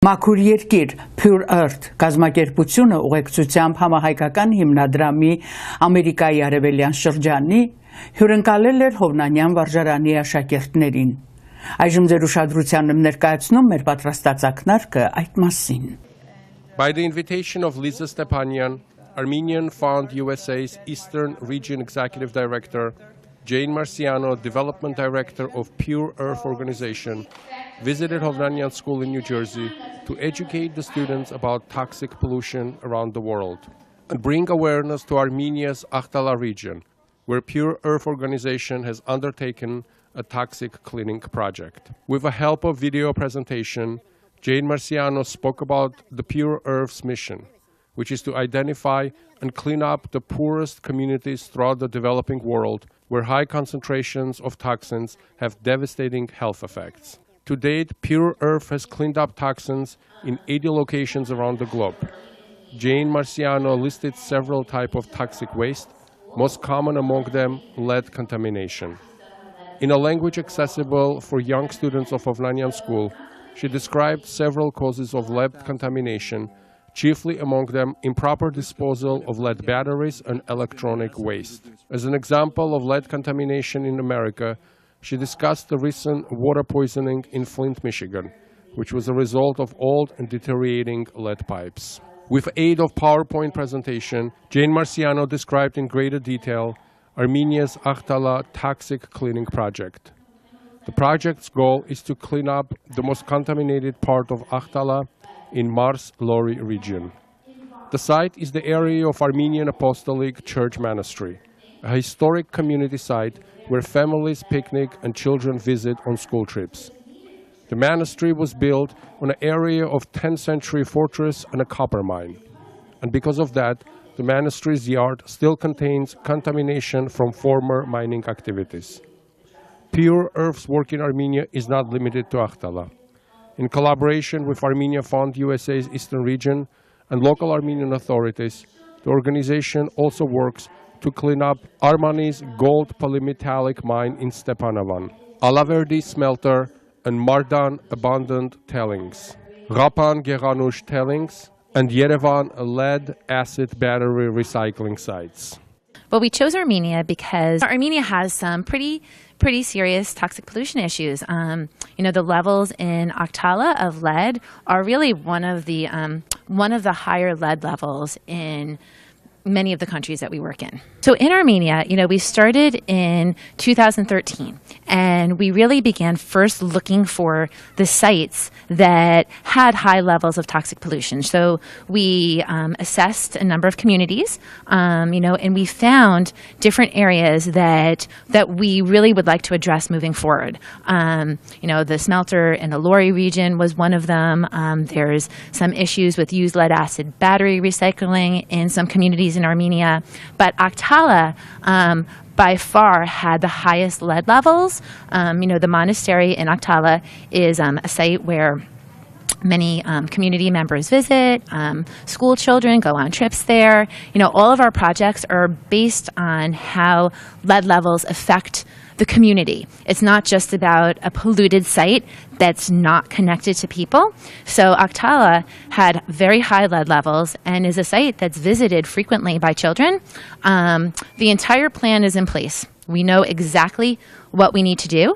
Մաքուր երկիր Pure Earth կազմակերպությունը ուղեկցությամբ համահայկական հիմնադրամի Ամերիկայի արևելյան շրջանի հյուրընկալել էր Հովնանյան վարժարանի աշակերտներին։ Այժմ ձեր ուշադրությանը ներկայացնում մեր պատրաստած ակնարկը այդ մասին։ By the invitation of Liza Stepanyan, Armenian Fund USA's Eastern Region Executive Director, Jane Marciano, Development Director of Pure Earth Organization, visited Hovnanian School in New Jersey to educate the students about toxic pollution around the world and bring awareness to Armenia's Akhtala region, where Pure Earth Organization has undertaken a toxic cleaning project. With the help of video presentation, Jane Marciano spoke about the Pure Earth's mission, which is to identify and clean up the poorest communities throughout the developing world where high concentrations of toxins have devastating health effects. To date, Pure Earth has cleaned up toxins in 80 locations around the globe. Jane Marciano listed several types of toxic waste, most common among them lead contamination. In a language accessible for young students of Hovnanian School, she described several causes of lead contamination, chiefly among them improper disposal of lead batteries and electronic waste. As an example of lead contamination in America, she discussed the recent water poisoning in Flint, Michigan, which was a result of old and deteriorating lead pipes. With aid of PowerPoint presentation, Jane Marciano described in greater detail Armenia's Akhtala toxic cleaning project. The project's goal is to clean up the most contaminated part of Akhtala in Mars-Lori region. The site is the area of Armenian Apostolic Church Monastery, a historic community site where families picnic and children visit on school trips. The monastery was built on an area of 10th century fortress and a copper mine. And because of that, the monastery's yard still contains contamination from former mining activities. Pure Earth's work in Armenia is not limited to Akhtala. In collaboration with Armenia Fund USA's Eastern region and local Armenian authorities, the organization also works to clean up Armani's gold polymetallic mine in Stepanovan, Alaverdi smelter, and Mardan abundant tailings, Rapan Geranush tailings, and Yerevan lead acid battery recycling sites. Well, we chose Armenia because Armenia has some pretty serious toxic pollution issues. The levels in Akhtala of lead are really one of the higher lead levels in many of the countries that we work in. So in Armenia, we started in 2013, and we really began first looking for the sites that had high levels of toxic pollution. So we assessed a number of communities, and we found different areas that we really would like to address moving forward. The smelter in the Lori region was one of them. There's some issues with used lead acid battery recycling in some communities in Armenia, but Akhtala by far had the highest lead levels. The monastery in Akhtala is a site where many community members visit, school children go on trips there. All of our projects are based on how lead levels affect the community. It's not just about a polluted site that's not connected to people. So Akhtala had very high lead levels and is a site that's visited frequently by children. The entire plan is in place. We know exactly what we need to do.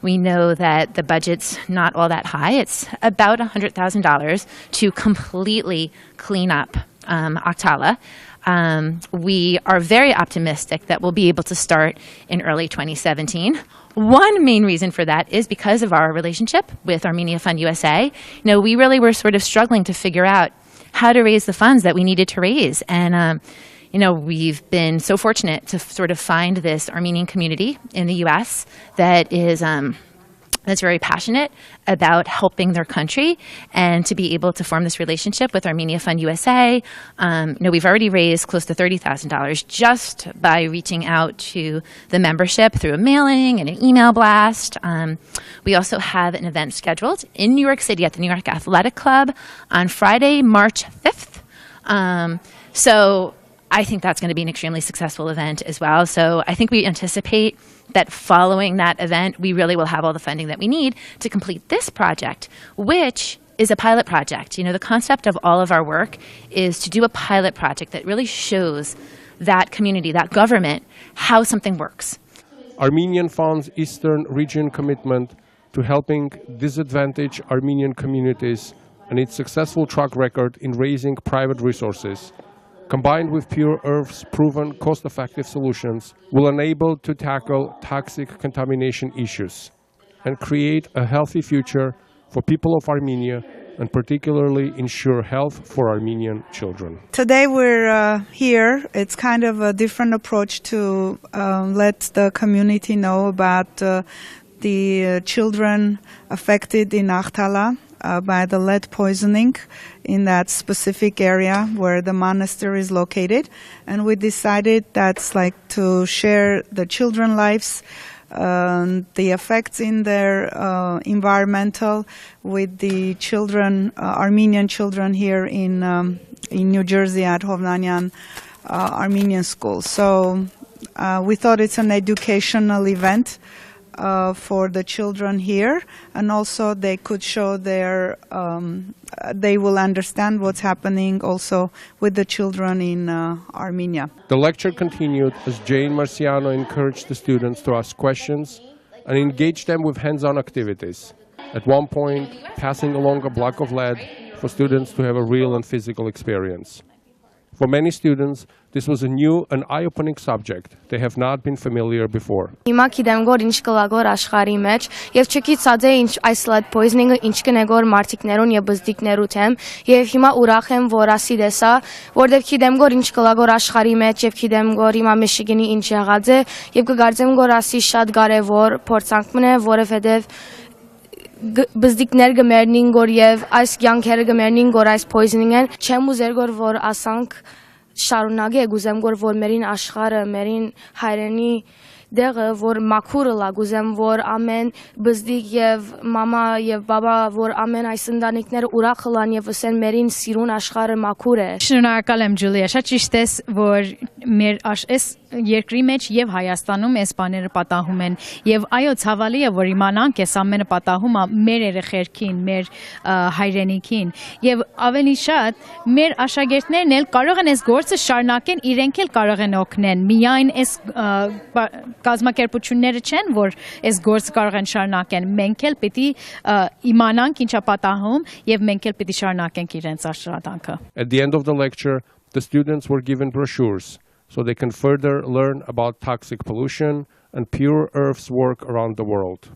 We know that the budget's not all that high. It's about $100,000 to completely clean up Akhtala. We are very optimistic that we'll be able to start in early 2017. One main reason for that is because of our relationship with Armenia Fund USA. We really were sort of struggling to figure out how to raise the funds that we needed to raise. And, we've been so fortunate to sort of find this Armenian community in the U.S. that is that's very passionate about helping their country, and to be able to form this relationship with Armenia Fund USA. We've already raised close to $30,000 just by reaching out to the membership through a mailing and an email blast. We also have an event scheduled in New York City at the New York Athletic Club on Friday, March 5th. So I think that's going to be an extremely successful event as well. So I think we anticipate that following that event, we really will have all the funding that we need to complete this project, which is a pilot project. You know, the concept of all of our work is to do a pilot project that really shows that community, that government, how something works. Armenian Fund's Eastern region commitment to helping disadvantaged Armenian communities and its successful track record in raising private resources, combined with Pure Earth's proven cost-effective solutions, will enable to tackle toxic contamination issues and create a healthy future for people of Armenia and particularly ensure health for Armenian children. Today we're here. It's kind of a different approach to let the community know about the children affected in Akhtala by the lead poisoning in that specific area where the monastery is located. And we decided that's like to share the children's lives, the effects in their environmental with the children, Armenian children here in New Jersey at Hovnanian Armenian School. So we thought it's an educational event for the children here, and also they could show their, they will understand what's happening also with the children in Armenia. The lecture continued as Jane Marciano encouraged the students to ask questions and engage them with hands-on activities. At one point, passing along a block of lead for students to have a real and physical experience. For many students, this was a new and eye-opening subject. They have not been familiar before. Հիմա գիտեմ որ ինչ կլագոր աշխարհի մեջ եւ չգիտած է ինչ այս լեդ poisoning-ը ինչ կնեգոր մարտիկներուն եւ բզդիկներու թեմ եւ հիմա ուրախ եմ որ ասի դեսա որովհետեւ գիտեմ որ ինչ կլագոր աշխարհի մեջ եւ գիտեմ որ հիմա Միշիգանի ինչ եղած է եւ կգարձեմ որ ասի շատ կարեւոր փորձանք մնա որովհետեւ բզդիկներ գմերնին գոր եւ այս կյանքերը գմերնին գոր այս poisoning-ն չեմ ուզեր որ ասանք շարունակե գուզեմ որ մերին աշխարհը մերին հայրենի դեղը որ մաքուրը լա գուզեմ որ ամեն բզդիկ եւ մամա եւ բաբա որ ամեն այս ընտանիքները ուրախ լան եւ ասեն մերին սիրուն աշխարհը մաքուր է։ Շնորհակալ եմ Ջուլիա, շատ ճիշտ ես որ մեր այս երկրի մեջ եւ Հայաստանում այս բաները պատահում են եւ այո ցավալի է որ իմանանք այս ամենը պատահում է մեր երեխերքին, մեր հայրենիքին եւ ավելի շատ մեր աշակերտներն էլ կարող են այս գործը շարունակեն, իրենք էլ կարող են օգնեն։ Միայն այս կազմակերպությունները չեն որ այս գործը կարող են շարունակեն, մենք էլ պիտի իմանանք ինչա պատահում եւ մենք էլ պիտի շարունակենք իրենց աշխատանքը։ At the end of the lecture, the students were given brochures so they can further learn about toxic pollution and Pure Earth's work around the world.